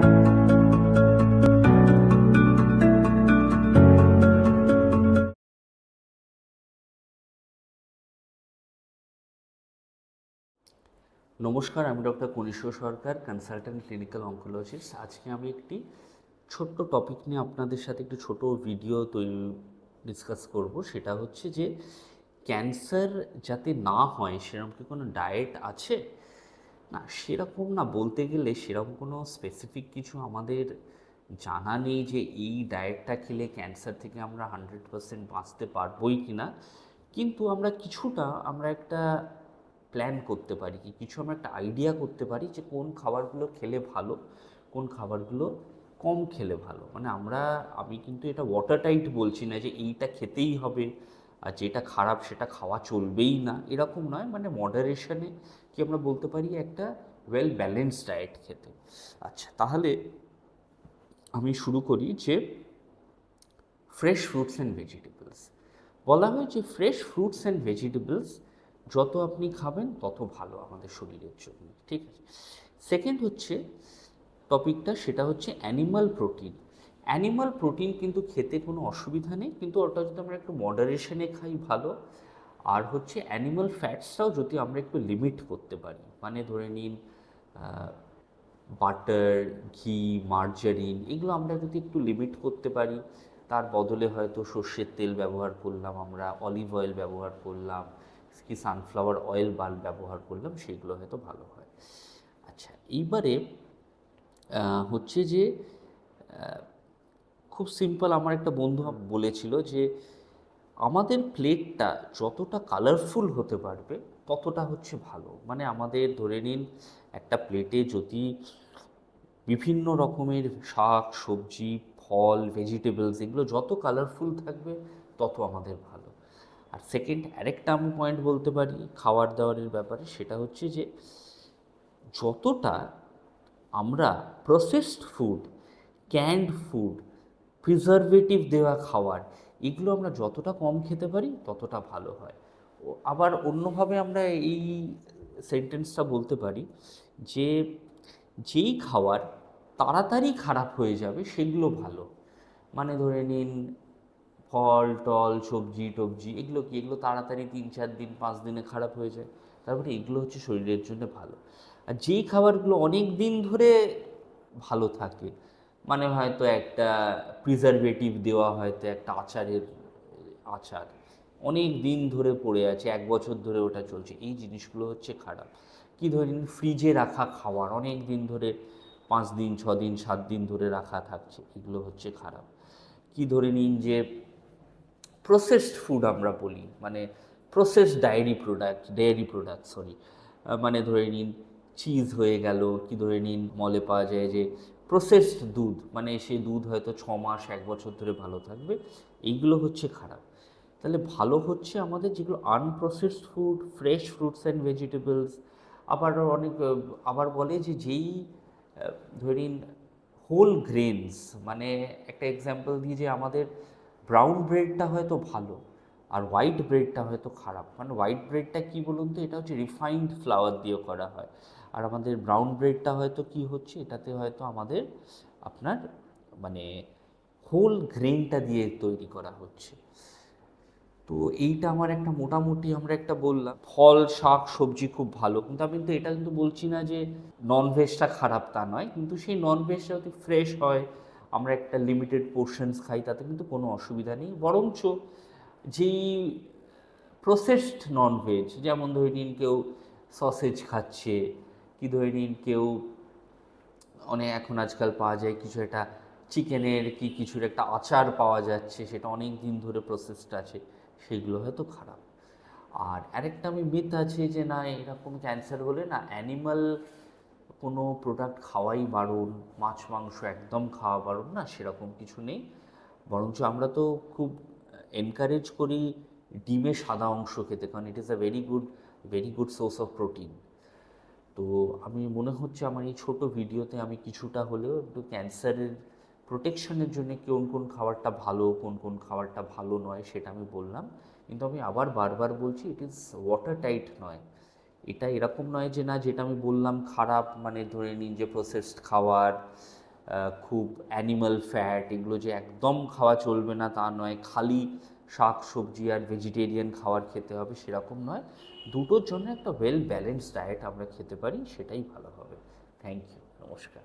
নমস্কার, আমি ডক্টর কনিষ্ক সরকার, consultant clinical oncologist. আজকে আমি একটি ছোট্ট টপিক নিয়ে আপনাদের সাথে একটি ছোট ভিডিও ডিসকাস করব। সেটা হচ্ছে যে ক্যান্সার যাতে না হয় সেরকম কি কোনো ডায়েট আছে? না, সেরকম না, বলতে গেলে সেরকম কোনো স্পেসিফিক কিছু আমাদের জানা নেই যে এই ডায়েটটা খেলে ক্যান্সার থেকে আমরা 100% বাঁচতে পারবোই কি না। কিন্তু আমরা একটা প্ল্যান করতে পারি, কিছু আমরা একটা আইডিয়া করতে পারি যে কোন খাবারগুলো খেলে ভালো, কোন খাবারগুলো কম খেলে ভালো। মানে আমি কিন্তু এটা ওয়াটার টাইট বলছি না যে এইটা খেতেই হবে আর যেটা খারাপ সেটা খাওয়া চলবেই না, এরকম নয়। মানে মডারেশনে কি আমরা বলতে পারি একটা ওয়েল ব্যালেন্সড ডায়েট খেতে। আচ্ছা, তাহলে আমি শুরু করি যে ফ্রেশ ফ্রুটস অ্যান্ড ভেজিটেবলস। বলা হয় যে ফ্রেশ ফ্রুটস অ্যান্ড ভেজিটেবলস যত আপনি খাবেন তত ভালো আমাদের শরীরের জন্য, ঠিক আছে। সেকেন্ড হচ্ছে টপিকটা, সেটা হচ্ছে অ্যানিমাল প্রোটিন। অ্যানিমাল প্রোটিন কিন্তু খেতে কোনো অসুবিধা নেই, কিন্তু ওটা যদি আমরা একটু মডারেশনে খাই ভালো। আর হচ্ছে অ্যানিমাল ফ্যাটসটাও যদি আমরা একটু লিমিট করতে পারি, মানে ধরে নিন বাটার, ঘি, মার্জারিন, এগুলো আমরা যদি একটু লিমিট করতে পারি, তার বদলে হয়তো সর্ষের তেল ব্যবহার করলাম, আমরা অলিভ অয়েল ব্যবহার করলাম, কি সানফ্লাওয়ার অয়েল ব্যবহার করলাম, সেগুলো হয়তো ভালো হয়। আচ্ছা, এইবারে হচ্ছে যে খুব সিম্পল, আমার একটা বন্ধু বলেছিল যে আমাদের প্লেটটা যতটা কালারফুল হতে পারবে ততটা হচ্ছে ভালো। মানে আমাদের ধরে নিন একটা প্লেটে যদি বিভিন্ন রকমের শাক, সবজি, ফল, ভেজিটেবলস, এগুলো যত কালারফুল থাকবে তত আমাদের ভালো। আর সেকেন্ড আরেকটা আমি পয়েন্ট বলতে পারি খাবার দাবারের ব্যাপারে, সেটা হচ্ছে যে যতটা আমরা প্রসেসড ফুড, ক্যান্ড ফুড, প্রিজারভেটিভ দেওয়া খাবার, এগুলো আমরা যতটা কম খেতে পারি ততটা ভালো হয়। আবার অন্যভাবে আমরা এই সেন্টেন্সটা বলতে পারি যে যেই খাবার তাড়াতাড়ি খারাপ হয়ে যাবে সেগুলো ভালো। মানে ধরে নিন ফল টল, সবজি টবজি, এগুলো তাড়াতাড়ি 3-4 দিন 5 দিনে খারাপ হয়ে যায়, তারপরে এগুলো হচ্ছে শরীরের জন্য ভালো। আর যেই খাবারগুলো অনেক দিন ধরে ভালো থাকে, মানে হয়তো একটা প্রিজারভেটিভ দেওয়া, হয়তো একটা আচার অনেক দিন ধরে পড়ে আছে, 1 বছর ধরে ওটা চলছে, এই জিনিসগুলো হচ্ছে খারাপ। কি ধরেন ফ্রিজে রাখা খাবার অনেক দিন ধরে, 5 দিন 6 দিন 7 দিন ধরে রাখা থাকছে, এগুলো হচ্ছে খারাপ। কি ধরে নিন যে প্রসেসড ফুড আমরা বলি, মানে প্রসেসড ডেয়ারি প্রোডাক্ট, মানে ধরে নিন চিজ হয়ে গেল, কি ধরে নিন মলে পাওয়া যায় যে প্রসেসড দুধ, মানে সেই দুধ হয়তো 6 মাস 1 বছর ধরে ভালো থাকবে, এইগুলো হচ্ছে খারাপ। তাহলে ভালো হচ্ছে আমাদের যেগুলো unprocessed food, fresh fruits and vegetables. আবার বলে যে যেই ধরিন হোল গ্রেনস, মানে একটা এক্সাম্পল দিই যে আমাদের ব্রাউন ব্রেডটা হয়তো ভালো আর হোয়াইট ব্রেডটা হয়তো খারাপ। মানে হোয়াইট ব্রেডটা কী বলুন তো, এটা হচ্ছে রিফাইন্ড ফ্লাওয়ার দিয়ে করা হয়। আর আমাদের ব্রাউন ব্রেডটা হয়তো কি হচ্ছে, এটাতে হয়তো আমাদের আপনার মানে হোল গ্রেনটা দিয়ে তৈরি করা হচ্ছে। তো এইটা আমার একটা মোটামুটি আমরা একটা বললাম। ফল শাক সবজি খুব ভালো, কিন্তু আমি কিন্তু এটা কিন্তু বলছি না যে ননভেজটা খারাপ, তা নয়। কিন্তু সেই ননভেজটা যদি ফ্রেশ হয়, আমরা একটা লিমিটেড পোর্শনস খাই, তাতে কিন্তু কোনো অসুবিধা নেই। বরঞ্চ যেই প্রসেসড ননভেজ, যেমন ধরে নিন কেউ সসেজ খাচ্ছে, কি ধরে নিন কেউ এখন আজকাল পাওয়া যায় কিছু একটা চিকেনের কি কিছুর একটা আচার পাওয়া যাচ্ছে, সেটা অনেক দিন ধরে প্রসেসড আছে, সেগুলো হয়তো খারাপ। আর আরেকটা মিথ আছে যে না এরকম ক্যান্সার হলে না অ্যানিমাল কোনো প্রোডাক্ট খাওয়াই বারণ, মাছ মাংস একদম খাওয়া বারণ, না সেরকম কিছু নেই। বরঞ্চ আমরা তো খুব এনকারেজ করি ডিমের সাদা অংশ খেতে, কারণ it is a very good source of protein. তো আমি মনে হচ্ছে আমার এই ছোটো ভিডিওতে আমি কিছুটা হলেও একটু ক্যান্সারের প্রোটেকশনের জন্য কোন কোন খাবারটা ভালো, কোন কোন খাবারটা ভালো নয়, সেটা আমি বললাম। কিন্তু আমি আবার বারবার বলছি, ইট ইজ ওয়াটার টাইট নয়। এটা এরকম নয় যে না যেটা আমি বললাম খারাপ, মানে ধরে নিন যে প্রসেসড খাবার খুব অ্যানিমাল ফ্যাট এগুলো যে একদম খাওয়া চলবে না তা নয়, খালি শাক সবজি আর ভেজিটেরিয়ান খাবার খেতে হবে সেরকম নয়, দুটোর জন্য একটা ওয়েল ব্যালেন্সড ডায়েট আমরা খেতে পারি, সেটাই ভালো হবে। থ্যাংক ইউ, নমস্কার।